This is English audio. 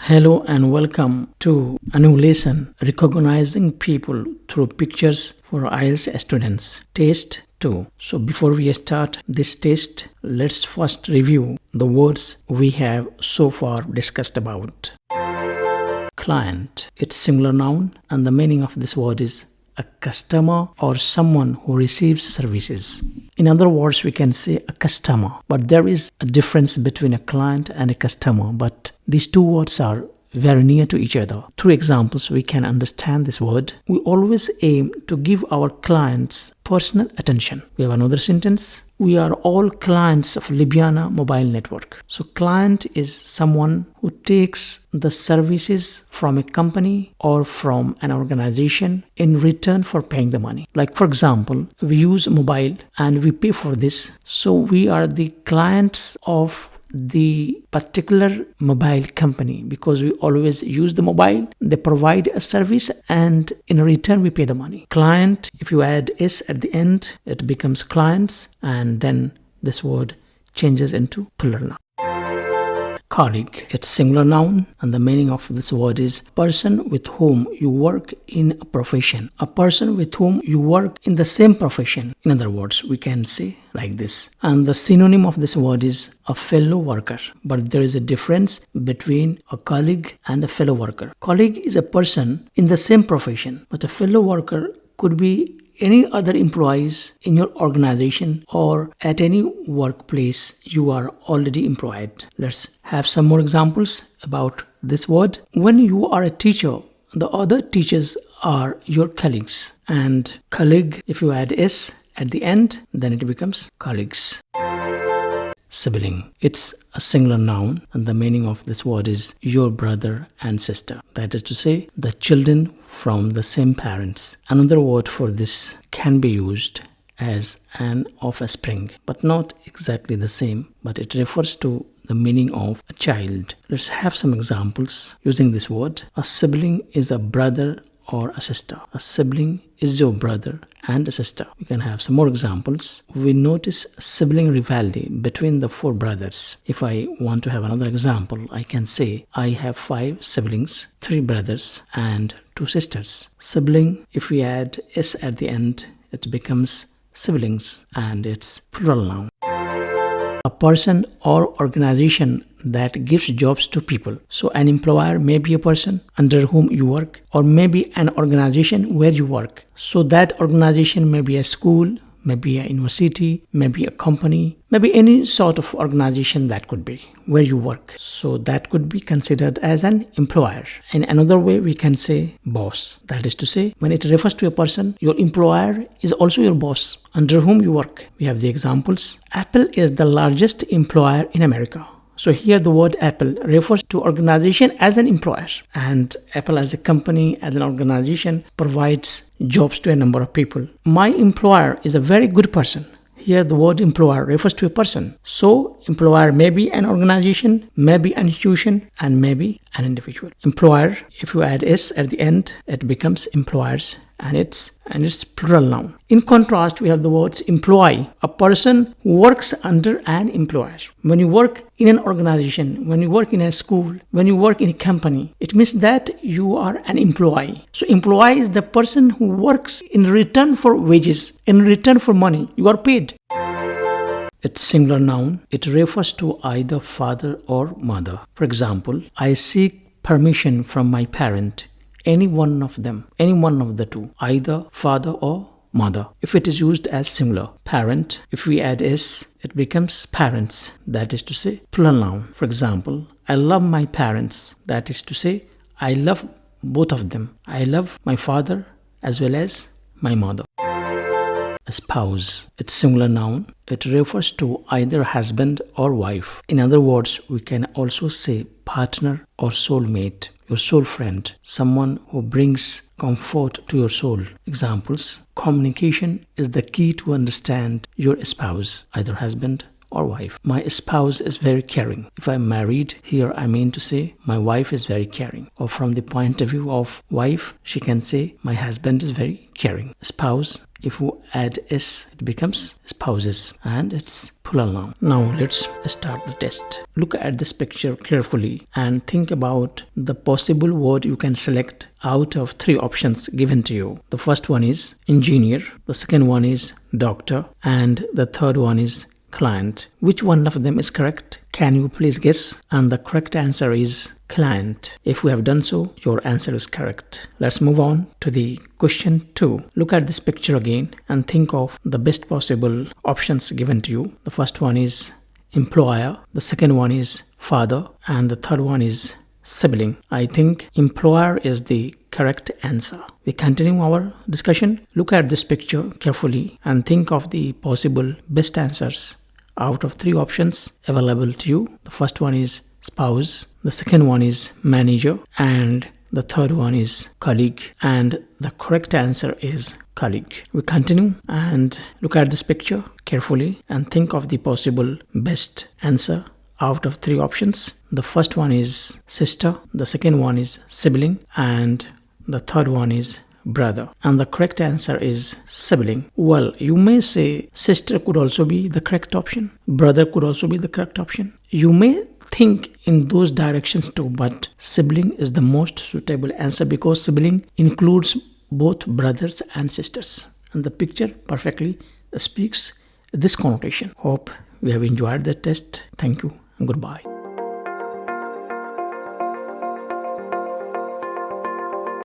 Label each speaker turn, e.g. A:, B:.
A: Hello and welcome to a new lesson, recognizing people through pictures for IELTS students, test 2. So before we start this test, let's first review the words we have so far discussed about. Client, it's singular noun and the meaning of this word is a customer or someone who receives services. In other words, we can say a customer, but there is a difference between a client and a customer, but these two words are very near to each other. Through examples, we can understand this word. We always aim to give our clients personal attention. We have another sentence. We are all clients of Libyana mobile network. So client is someone who takes the services from a company or from an organization in return for paying the money. Like for example, we use mobile and we pay for this. So we are the clients of the particular mobile company because we always use the mobile. They provide a service and in return we pay the money. Client, if you add s at the end, it becomes clients, and then this word changes into plural noun. Colleague, it's singular noun and the meaning of this word is person with whom you work in a profession. A person with whom you work in the same profession. In other words, we can say like this. And the synonym of this word is a fellow worker. But there is a difference between a colleague and a fellow worker. Colleague is a person in the same profession, but a fellow worker could be any other employees in your organization or at any workplace you are already employed. Let's have some more examples about this word. When you are a teacher, the other teachers are your colleagues. And colleague, if you add s at the end, then it becomes colleagues. Sibling. It's a singular noun and the meaning of this word is your brother and sister. That is to say, the children from the same parents. Another word for this can be used as an offspring, but not exactly the same, but it refers to the meaning of a child. Let's have some examples using this word. A sibling is a brother or a sister. A sibling is your brother and a sister. We can have some more examples. We notice sibling rivalry between the 4 brothers. If I want to have another example, I can say I have 5 siblings, 3 brothers and 2 sisters. Sibling, if we add s at the end, it becomes siblings and it's plural noun. A person or organization that gives jobs to people. So an employer may be a person under whom you work, or maybe an organization where you work. So that organization may be a school, maybe a university, maybe a company, maybe any sort of organization that could be where you work. So that could be considered as an employer. In another way, we can say boss. That is to say, when it refers to a person, your employer is also your boss under whom you work. We have the examples. Apple is the largest employer in America. So here the word Apple refers to organization as an employer, and Apple as a company, as an organization, provides jobs to a number of people. My employer is a very good person. Here the word employer refers to a person. So employer may be an organization, maybe an institution, and maybe an individual. Employer, if you add s at the end, it becomes employers and it's plural noun. In contrast, we have the words employee, a person who works under an employer. When you work in an organization, when you work in a school, when you work in a company, it means that you are an employee. So employee is the person who works in return for wages, in return for money. You are paid. It's singular noun. It refers to either father or mother. For example, I seek permission from my parent. Any one of them, any one of the two, either father or mother. If it is used as singular, parent, if we add s, it becomes parents. That is to say, plural noun. For example, I love my parents. That is to say, I love both of them. I love my father as well as my mother. A spouse, it's singular noun. It refers to either husband or wife. In other words, we can also say partner or soulmate, your soul friend, someone who brings comfort to your soul. Examples: communication is the key to understand your spouse, either husband or wife. My spouse is very caring. If I'm married, here I mean to say my wife is very caring. Or from the point of view of wife, she can say my husband is very caring. Spouse, if you add s, it becomes spouses, and it's plural noun. Now let's start the test. Look at this picture carefully and think about the possible word you can select out of 3 options given to you. The first one is engineer, the second one is doctor, and the third one is client. Which one of them is correct? Can you please guess? And the correct answer is client. If we have done so, your answer is correct. Let's move on to the question 2. Look at this picture again and think of the best possible options given to you. The first one is employer, the second one is father, and the third one is sibling. I think employer is the correct answer. We continue our discussion. Look at this picture carefully and think of the possible best answers out of 3 options available to you. The first one is spouse, the second one is manager, and the third one is colleague. And the correct answer is colleague. We continue and look at this picture carefully and think of the possible best answer out of 3 options. The first one is sister, the second one is sibling, and the third one is brother. And the correct answer is sibling. Well, you may say sister could also be the correct option. Brother could also be the correct option. You may think in those directions too, but sibling is the most suitable answer because sibling includes both brothers and sisters. And the picture perfectly speaks this connotation. Hope we have enjoyed the test. Thank you and goodbye.